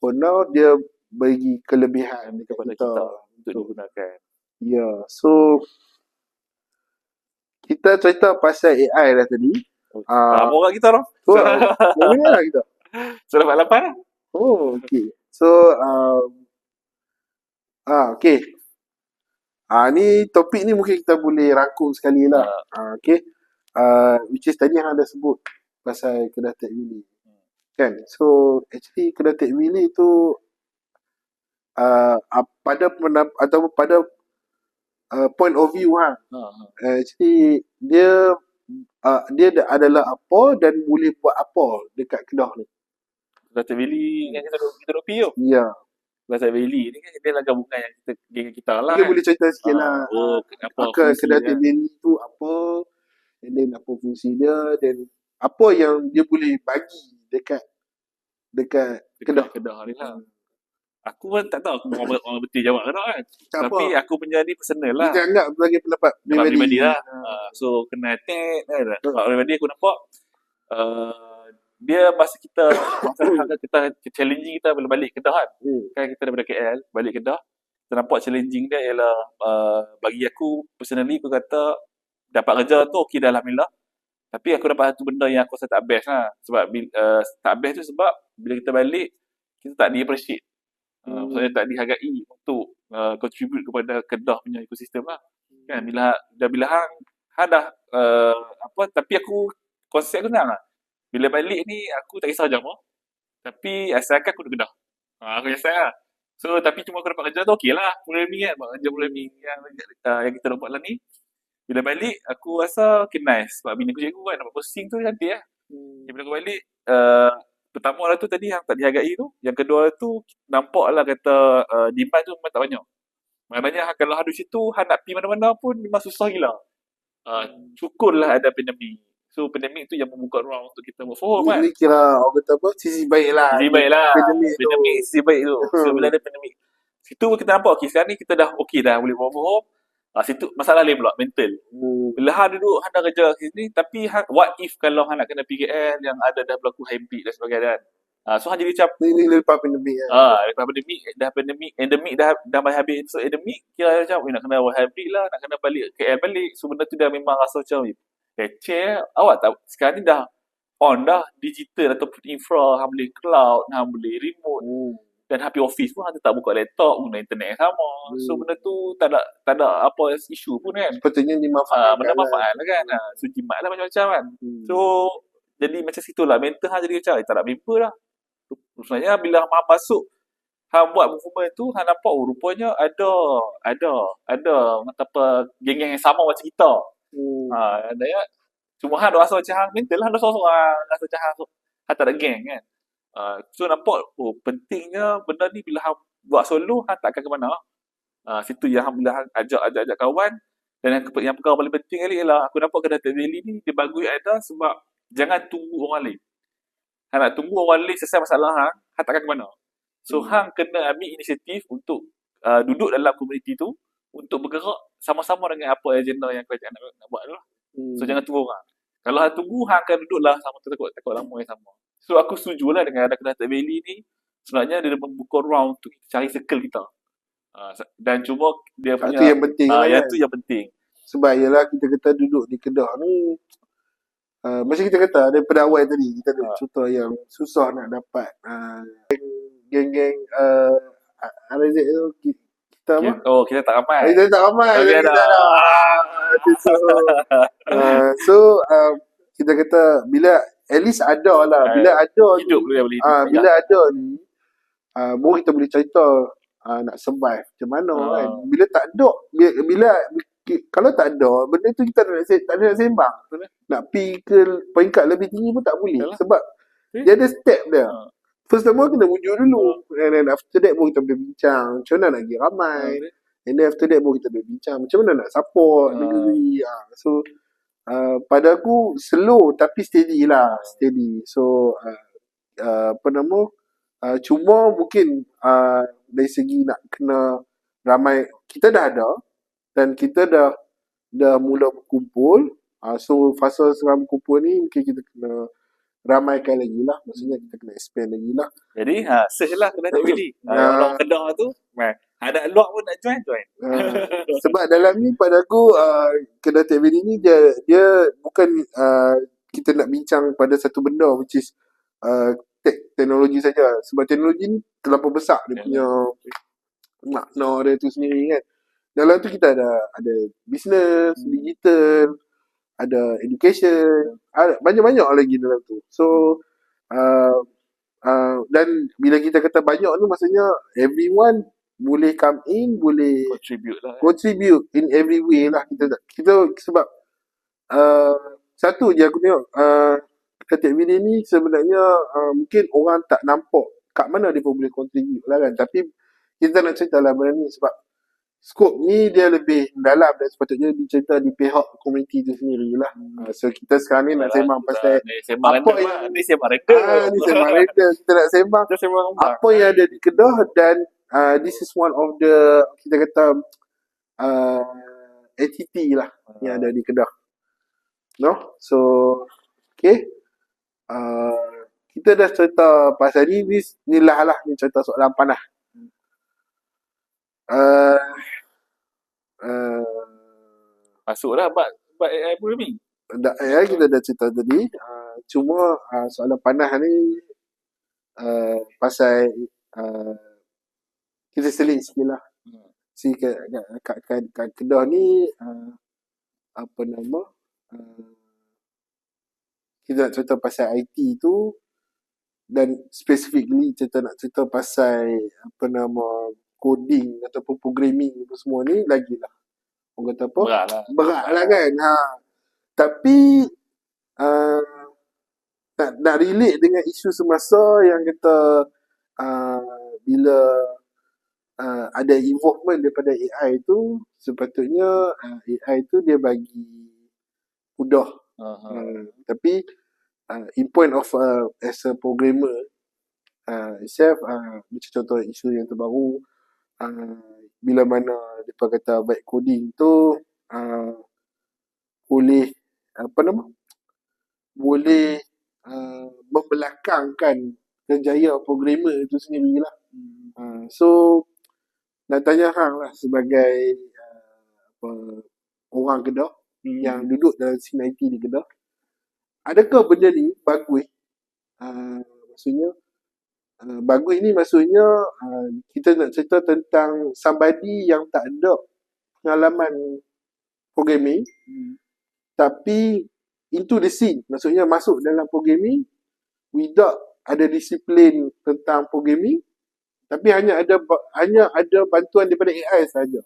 for now dia bagi kelebihan Kepada kita kita untuk digunakan. Ya, so kita cerita pasal AI dah tadi. Lama orang kita orang. So, boleh lah kita. Sudah 48 lah. Oh, okay. So, okay. Ni topik ni mungkin kita boleh rangkum sekali lah. Okay. Which is tadi yang ada sebut pasal Kedah Tech Valley. Kan? So, actually Kedah Tech Valley tu pada point of view actually dia adalah apa dan boleh buat apa dekat Kedah ni. Kedah Tech Valley yang kita duduk pergi tu. Ya. Kedah Tech Valley ni kan dia lah gabungan yang kita lah. Kita boleh cerita sikit lah. Apa Kedah Tech Valley tu apa, and then apa fungsi dia, dan apa yang dia boleh bagi dekat Kedah. Kedah ni lah. Aku pun tak tahu aku orang betul jawab ke tak kan. Tak Tapi apa. aku punya ni personal lah. Kita anggap sebagai pendapat Pribadi lah. So kena attack kan. Kalau pribadi aku nampak dia masa kita challenging kita bila balik Kedah kan. Kan kita daripada KL balik Kedah. Kita nampak challenging dia ialah bagi aku personally aku kata dapat kerja tu okey dah, alhamdulillah. Tapi aku dapat satu benda yang aku rasa tak best lah. Sebab tak best tu sebab bila kita balik kita tak di-appreciate. Maksudnya tak dihargai untuk contribute kepada Kedah punya ekosistem lah. Kan bila hang dah tapi aku konsep aku senang lah. Bila balik ni aku tak kisah jam tapi asalkan aku duduk Kedah. Aku rasa lah. So tapi cuma aku dapat kerja tu okey lah. Programming kan, buat kerja programming yang kita buat lah ni. Bila balik aku rasa okay, nice. Sebab bini aku cikgu kan, dapat posting tu cantik lah. Bila aku balik pertama lah tu tadi yang tak dihargai tu. Yang kedua tu nampak lah kata demand tu memang tak banyak. Maknanya kalau ada situ hang nak pergi mana-mana pun memang susah gila. Syukurlah ada pandemik. So pandemik tu yang membuka ruang untuk kita work from home kan. Ini kira orang kata apa, sisi baik lah. Sisi baik lah. Pandemik Sisi baik tu. So bila ada pandemik, situ kita nampak okey sekarang ni kita dah okey dah boleh work from home. Situ masalah lain pula, mental. Bila hang duduk, hang dah kerja kat sini, tapi what if kalau hang nak kena PKL yang ada dah berlaku hybrid dan sebagainya kan. So hang jadi macam ini lepas pandemik kan. lepas endemik dah habis episode endemik, kira macam nak kena hybrid lah, nak kena balik KL balik. So benda tu dah memang rasa macam leceh. Awak tak sekarang ni dah on dah digital ataupun infra, hang boleh cloud, hang boleh remote. Dan happy office pun hang tak buka laptop, guna internet yang sama. So benda tu tak ada apa isu pun kan. Sepatutnya dimanfaatkan. Benda manfaat lah kan. So jimat lah macam-macam kan. So jadi macam situlah mental hang jadi macam tak nak member dah. Sebenarnya bila hang masuk, hang buat movement tu, hang nampak rupanya ada apa geng-geng yang sama macam kita. Ada ya. Cuma hang rasa macam hang mental lah, hang seorang rasa macam hang tak ada geng kan. So nampak pentingnya benda ni bila hang buat solo hang tak akan ke mana. Situ yang hang bila hang ajak kawan. Dan yang perkara paling penting kali ialah aku nampak Kedah Tech Valley ni dia bagus ada sebab jangan tunggu orang lain. Hang nak tunggu orang lain selesai masalah hang tak akan ke mana. So hang kena ambil inisiatif untuk duduk dalam komuniti tu untuk bergerak sama-sama dengan apa agenda yang kerajaan nak buat tu lah. So jangan tunggu orang. Kalau hang tunggu hang akan duduklah sama takut lama yang sama. So aku setujulah dengan ada Kedah Tech Valley ni. Sebenarnya dia membuka ruang untuk cari circle kita. Dan cuma dia punya itu yang penting yang tu yang penting. Sebab ialah kita kata duduk di Kedah ni macam kita kata daripada awal tadi kita ada contoh yang susah nak dapat geng-geng RZ tu kita apa? Kita tak ramai. Kita tak ramai. Kita ada. So kita kata bila at least ada lah. Bila ada hidup boleh hidup. Bila ada ni baru kita boleh cerita nak survive macam mana kan. Bila tak ada, bila kalau tak ada benda tu kita tak ada nak sembang. Nak pergi ke peringkat lebih tinggi pun tak boleh. Sebab Dia ada step dia. Ha. First of all kena wujud dulu. And then after that baru kita boleh bincang macam mana nak pergi ramai. And then after that baru kita boleh bincang macam mana nak support negeri. So pada aku slow tapi steady lah. Steady. So apa nama, cuma mungkin dari segi nak kena ramai, kita dah ada dan kita dah mula berkumpul. So fasa seram kumpul ni mungkin kita kena ramaikan lagi lah. Maksudnya kita kena expand lagi lah. Jadi search lah kedai tak pilih. Orang Kedah tu ada luak pun nak join. Sebab dalam ni pada aku kedai TVD ni dia bukan kita nak bincang pada satu benda which is teknologi saja. Sebab teknologi ni terlalu besar dia punya makna dia tu sendiri kan. Dalam tu kita ada business, digital, ada education, ada banyak-banyak lagi dalam tu. So dan bila kita kata banyak ni maksudnya everyone boleh come in, boleh contribute in every way lah. Kita sebab satu je aku tengok ketika video ni sebenarnya mungkin orang tak nampak kat mana dia pun boleh contribute lah kan. Tapi kita nak cerita lah benda ni sebab skop ni dia lebih dalam dan sepatutnya dicerita di pihak komuniti tu sendiri lah. So kita sekarang ni nak sembang pasal apa yang ni sembang reda. ni sembang reda. Kita nak sembang apa yang ada di Kedah dan this is one of the kita kata entity lah yang ada di Kedah. No? So okay. Kita dah cerita pasal ni lah ni cerita soalan panah. Masuklah bab AI programming. Kita dah cerita tadi. Cuma soalan panah ni pasal kita seling sikit lah. Si kat Kedah ni apa nama, kita nak cerita pasal IT tu dan specifically kita nak cerita pasal apa nama coding ataupun programming apa semua ni lagi lah. Orang kata apa? Berat lah kan. Tapi nak relate dengan isu semasa yang kata bila ada involvement daripada AI tu, sepatutnya AI tu dia bagi mudah. Tapi in point of as a programmer itself, macam contoh isu yang terbaru, bila mana mereka kata baik coding tu boleh apa nama, boleh membelakangkan kerjaya programmer itu sendiri lah. So nak tanya hang lah sebagai orang Kedah yang duduk dalam scene IT di Kedah, adakah benda ni bagus? Maksudnya bagus ni maksudnya kita nak cerita tentang somebody yang tak ada pengalaman programming tapi into the scene, maksudnya masuk dalam programming without ada disiplin tentang programming, tapi hanya ada bantuan daripada AI saja.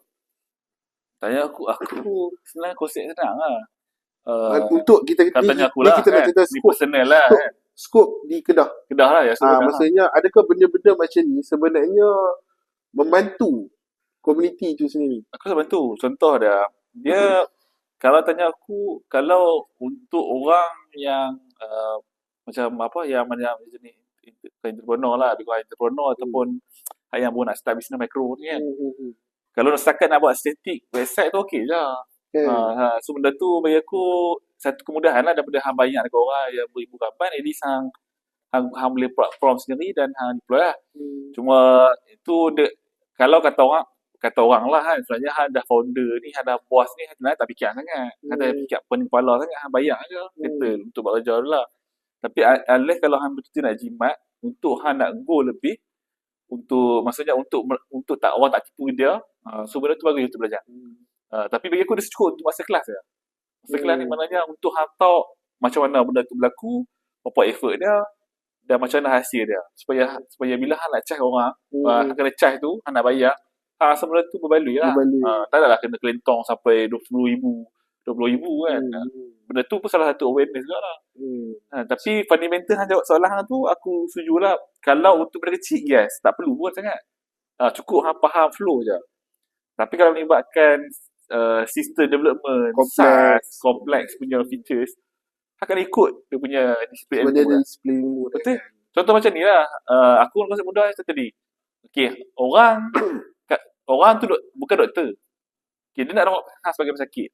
Tanya aku senang, konsep senang lah. Untuk kita Katanya aku lah kita nak cerita personal lah kan. skop di Kedah Kedah lah ya sebenarnya. maksudnya adakah benda-benda macam ni sebenarnya membantu komuniti itu sendiri? Aku dah bantu. Contoh dia kalau tanya aku, kalau untuk orang yang macam apa yang jenis entrepreneur lah, bukan entrepreneur ataupun yang pun nak start bisnes mikro ni kan. Kalau setakat nak buat static website tu okey je. So benda tu bagi aku satu kemudahan lah daripada hang bayar dekat orang yang beribu kapan, at least hang boleh prompt sendiri dan hang deploy lah. Cuma itu kalau kata orang lah kan, sebenarnya hang dah founder ni, hang dah bos ni, hang tak fikir sangat. Hang tak fikir pening kepala sangat, hang bayar je settle untuk buat kerja dulu lah. Tapi unless kalau hang betul-betul nak jimat untuk hang nak go lebih, untuk maksudnya untuk tak orang tak tipu dia, so benda tu bagus untuk belajar. Tapi bagi aku dia cukup untuk masa kelas je. Masa kelas ni maknanya untuk hang tahu macam mana benda tu berlaku, apa effort dia dan macam mana hasil dia. Supaya bila hang nak charge orang, hang kena charge tu, hang nak bayar, sebenarnya tu berbaloi lah. Tak adalah kena kelentong sampai 20,000, 20,000 kan. Benda tu pun salah satu awareness juga lah. Hmm. Tapi fundamental hang jawab soalan hang tu aku setuju lah. Kalau untuk benda kecil, yes, tak perlu pun sangat. Cukup hang faham flow je. Tapi kalau melibatkan system development, kompleks punya features, hang akan ikut dia punya disiplin Sebab dia ilmu ada lah. display ilmu. Betul. Contoh macam ni lah. Aku konsep mudah macam tadi. Okay, orang tu bukan doktor. Okay, dia nak rawat hang sebagai pesakit.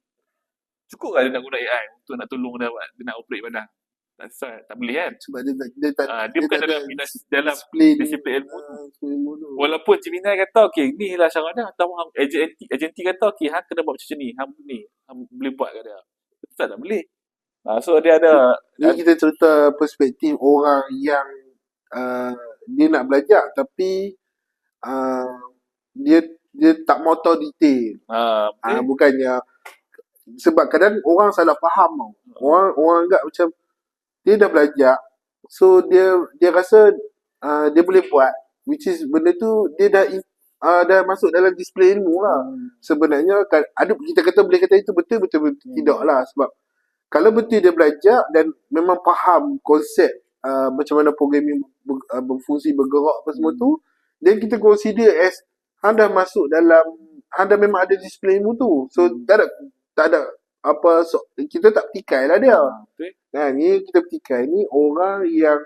Cukup lah dia nak guna AI untuk nak tolong dia nak operate badan. Tak boleh kan? Sebab dia tak Dia bukan tak dalam dalam display disiplin ilmu tu. ilmu tu. Walaupun Gemini kata, okay, ni lah cara dia. Atau agentik kata, okay, hang kena buat macam ni. Hang boleh buat kat dia. Tak boleh. So dia ada... Ni kita cerita perspektif orang yang dia nak belajar tapi dia tak mau tahu detail. Bukannya sebab kadang orang salah faham tau. Orang anggap macam dia dah belajar, so dia rasa dia boleh buat, which is benda tu dia dah masuk dalam display ilmu lah. Sebenarnya ada kita kata boleh kata itu betul tidak lah, sebab kalau betul dia belajar dan memang faham konsep macam mana programming berfungsi, bergerak apa semua tu, then kita consider as hang dah masuk dalam, hang dah memang ada display ilmu tu. So tak ada apa, kita tak petikai lah dia. Ni kita petikai ni orang yang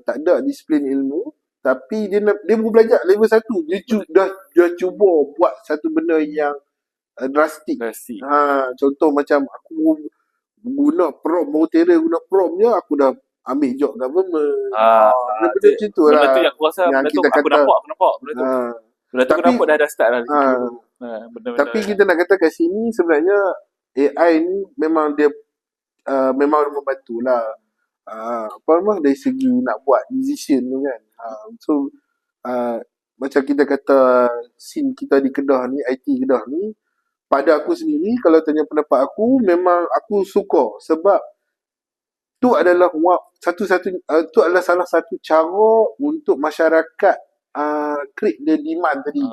tak ada disiplin ilmu, tapi dia baru belajar level 1. Dia dah cuba buat satu benda yang drastik. Contoh macam aku guna prompt, baru guna prompt je aku dah ambil job government. Benda macam tu lah. Benda tu yang aku rasa, yang benda tu kita aku nampak benda tu. Benda tu aku nampak dah start lah. Tapi kita nak kata kat sini sebenarnya AI ni memang dia memang membantu lah. Dari segi nak buat decision tu kan. So macam kita kata scene kita di Kedah ni, IT Kedah ni, pada aku sendiri kalau tanya pendapat aku, memang aku suka sebab tu adalah tu adalah salah satu cara untuk masyarakat create the demand tadi.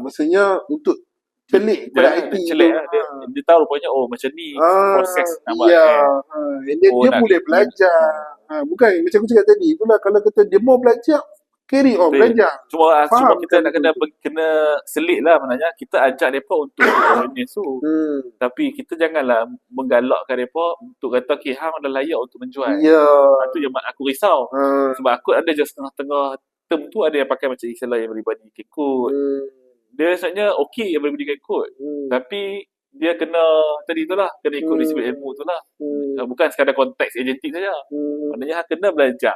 Maksudnya untuk celik pada IT celik lah. Dia tahu rupanya macam ni proses nak buat dia boleh belajar. Bukan macam aku cakap tadi, itulah kalau kata dia mau belajar, carry on belajar. Cuma kita nak kena selit lah, maknanya kita ajak mereka untuk awareness tu. Tapi kita janganlah menggalakkan mereka untuk kata okay, hang dah layak untuk menjual. Itu yang aku risau. Sebab aku ada je setengah-tengah term tu ada yang pakai macam istilah yang everybody can code. Dia sebenarnya okey yang everybody can code. Tapi dia kena tadi tu lah, kena ikut disiplin ilmu tu lah. Bukan sekadar konteks agentik saja. Maknanya hang kena belajar.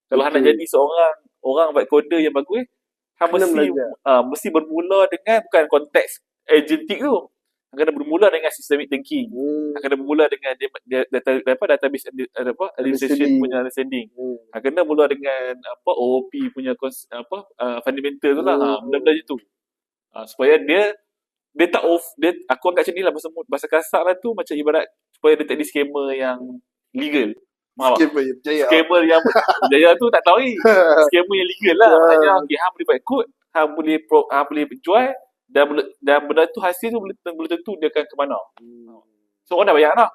Kalau hang nak jadi seorang orang buat kode yang bagus, hang mesti bermula dengan bukan konteks agentik tu. Hang kena bermula dengan systemic thinking. Hang kena bermula dengan database administration punya understanding. Hang kena mula dengan OOP punya fundamental tu lah. Benda-benda macam tu. Supaya dia tak aku anggap macam ni lah, bahasa kasar lah tu macam ibarat supaya dia tak di scammer yang legal. Scammer yang berjaya tu tak tahu ni. Scammer yang legal lah. Maknanya okay, hang boleh buat kod, hang boleh jual dan benda tu hasil tu belum tentu dia akan ke mana. So orang dah bayar lah.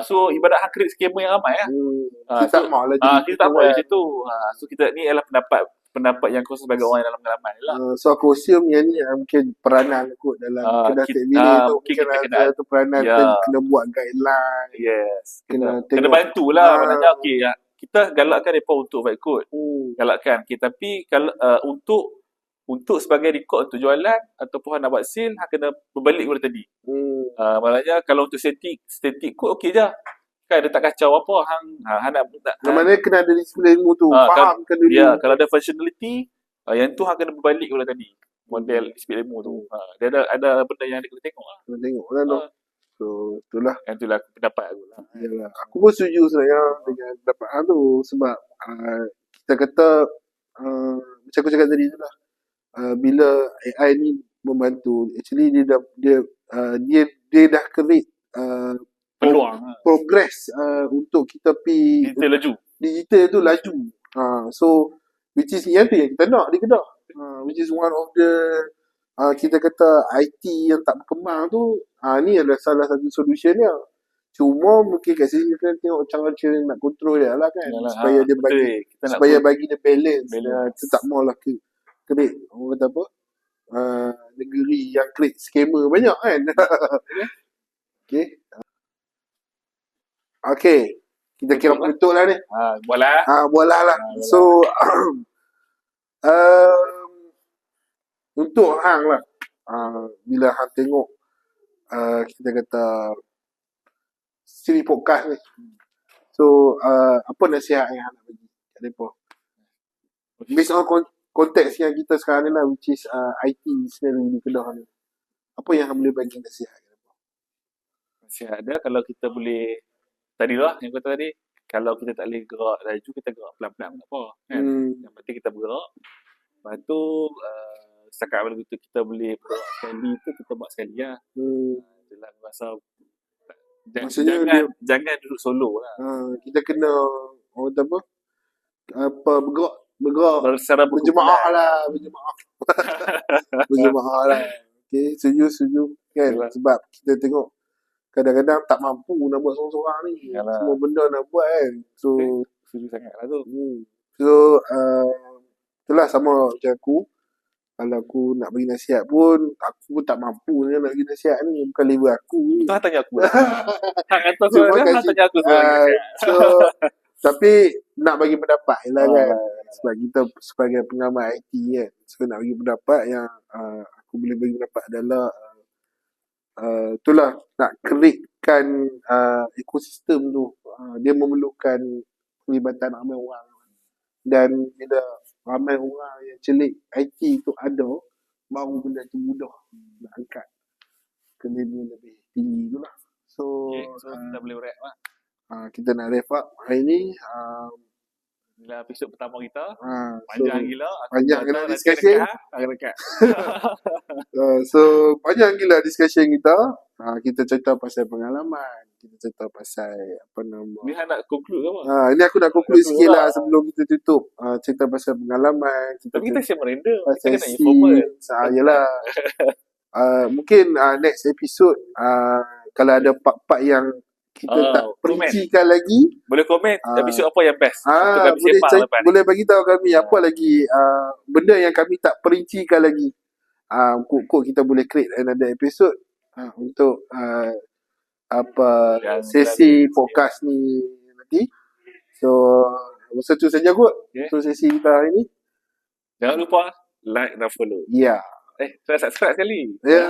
So ibarat hang create scammer yang ramai lah. Kita tak mahu lah. Kita tak mahu macam tu. So kita ni adalah pendapat yang khusus sebagai orang dalam pengalaman lah. So aku assume yang ni mungkin peranan kot dalam Kedah Tech Village tu. Mungkin kita kena tu peranan kena buat guideline. Yes. Kena bantulah. Maknanya okay, kita galakkan mereka untuk buat kod. Galakkan. Okay, tapi kalau untuk sebagai record untuk jualan ataupun nak buat sale, kena berbalik kepada tadi. Maknanya kalau untuk static code okey je. Kan dia tak kacau apa hang nak mana kena ada disiplin ilmu tu, fahamkan dulu. Kalau ada functionality yang tu hang kena berbalik kepada tadi model disiplin ilmu tu. Dia ada benda yang dia kena tengok lah. Kena tengok lah. So itulah pendapat aku lah. Yalah, aku pun setuju sebenarnya dengan pendapat hang tu sebab kita kata macam aku cakap tadi tu lah, bila AI ni membantu, actually dia dah create peluang progress untuk kita pi digital tu laju. So which is yang tu yang kita nak di Kedah. Which is one of the kita kata IT yang tak berkembang tu, ni adalah salah satu solutionnya. Cuma mungkin kat sini kita tengok cara nak kontrol dia lah kan. Yalah, Supaya dia betul. bagi Kita nak supaya bagi dia balance. Balance. Kita tak maulah create orang kata apa? Negeri yang create scammer banyak kan. Okay. Okay. Kita kira Betul lah. betul lah ni. Buatlah. Buatlah lah. Buatlah. So untuk hang lah. Bila hang tengok kita kata siri podcast ni. So apa nasihat yang hang nak bagi kat depa? Based on konteks yang kita sekarang ni lah, which is IT sendiri di Kedah ni. Apa yang hang boleh bagi nasihat kat depa? Nasihat dia kalau kita boleh, tadi lah yang kata tadi, kalau kita tak boleh gerak laju, kita gerak pelan-pelan tak apa kan. Yang penting kita bergerak. Lepas tu setakat mana kita boleh bergerak sekali tu, kita buat sekali lah. Itulah aku rasa Maksudnya jangan duduk solo lah. Kita kena orang kata apa bergerak Secara berjemaah lah, berjemaah lah. Okay, setuju kan. Yalah. Sebab kita tengok kadang-kadang tak mampu nak buat seorang-seorang ni. Yalah. Semua benda nak buat kan. So Setuju sangat lah tu. itulah sama macam aku. Kalau aku nak bagi nasihat pun, aku pun tak mampu nak bagi nasihat ni. Bukan level aku ni. Tu tanya aku. Hang kata Cuma soalan dia, kasi- tanya aku soalan. So tapi nak bagi pendapat je lah kan. Sebab kita sebagai pengamal IT kan. So nak bagi pendapat yang aku boleh bagi pendapat adalah itulah nak createkan ekosistem tu. Dia memerlukan pelibatan ramai orang. Dan bila ramai orang yang celik IT tu ada, baru benda tu mudah nak angkat ke level lebih tinggi tu lah. So, Okay, so kita boleh wrap lah. kita nak wrap up hari ni. Inilah episod pertama kita. So, Panjang gila. Aku panjang tak gila tahu nanti discussion. dekat. so panjang gila discussion kita. Kita cerita pasal pengalaman, kita cerita pasal apa nama. Ni hang nak conclude ke apa? Ini aku nak conclude Conclude sikit lah lah. sebelum kita tutup. Cerita pasal pengalaman, Tapi kita share merenda. Kita pasal kena informal. yelah. Mungkin next episode kalau ada part-part yang kita tak komen. perincikan lagi, Boleh komen episod apa yang best. Untuk kami boleh sembang lepas ni. boleh bagi tahu kami apa lagi benda yang kami tak perincikan lagi. Kok kita boleh create another episode untuk apa Yang sesi kita- podcast ni nanti. So masa tu saja kot. Okay. So sesi kita hari ni. Jangan lupa like dan follow. Ya. Try subscribe sekali. Ya.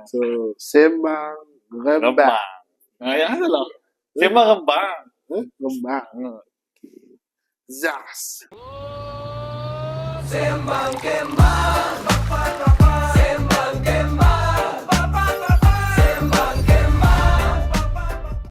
So sembang rembang. Rembang. Yang salah. Sembang rembang. Rembang. Zas. Sembang kembang